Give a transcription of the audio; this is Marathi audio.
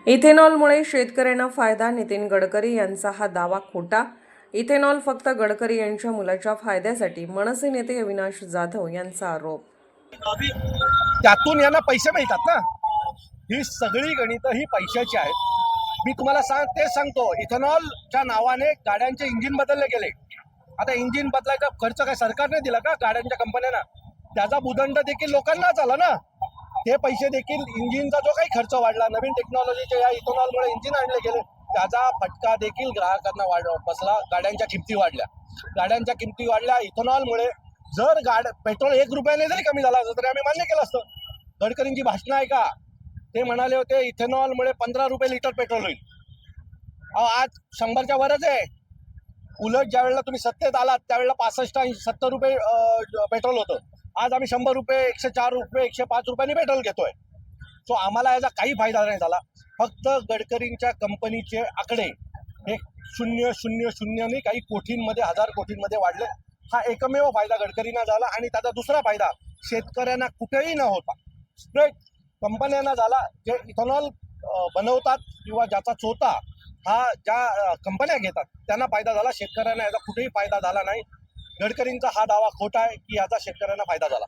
इथेनॉलमुळे शेतकऱ्यांना फायदा, नितीन गडकरी यांचा हा दावा खोटा. इथेनॉल फक्त गडकरी यांच्या मुलाच्या फायद्यासाठी, मनसे नेते अविनाश जाधव यांचा आरोप. त्यातून यांना पैसे मिळतात ना, ही सगळी गणितं ही पैशाची आहेत. मी तुम्हाला सांगतो, इथेनॉलच्या नावाने गाड्यांचे इंजिन बदलले गेले. आता इंजिन बदलायचा खर्च काय सरकारने दिला का? गाड्यांच्या कंपन्यांना. त्याचा भूदंड देखील लोकांनाच आला ना. ते पैसे देखील, इंजिनचा जो काही खर्च वाढला, नवीन टेक्नॉलॉजीच्या या इथेनॉलमुळे इंजिन आणले गेले, त्याचा फटका देखील ग्राहकांना बसला. गाड्यांच्या किमती वाढल्या इथेनॉलमुळे. जर पेट्रोल 1 रुपयाने जरी कमी झाला असता तरी आम्ही मान्य केलं असतं. गडकरींची भाषणं आहे का? ते म्हणाले होते इथेनॉलमुळे 15 रुपये लिटर पेट्रोल होईल. आज 100च्या वरच आहे. उलट ज्या वेळेला तुम्ही सत्तेत आलात त्यावेळेला 65-70 रुपये पेट्रोल होतं. आज आम्ही 100 रुपये, 104 रुपये, 105 रुपयांनी पेट्रोल घेतोय. सो आम्हाला याचा काही फायदा नाही झाला. फक्त गडकरींच्या कंपनीचे आकडे हे 0.00 काही कोटींमध्ये, 1000 कोटींमध्ये वाढले. हा एकमेव फायदा गडकरींना झाला. आणि त्याचा दुसरा फायदा शेतकऱ्यांना कुठेही न होता स्ट्रेट कंपन्यांना झाला. जे इथेनॉल बनवतात किंवा ज्याचा चोथा हा ज्या कंपन्या घेतात त्यांना फायदा झाला. शेतकऱ्यांना याचा कुठेही फायदा झाला नाही. गडकरींचा हा दावा खोटा आहे की याचा शेतकऱ्यांना फायदा झाला.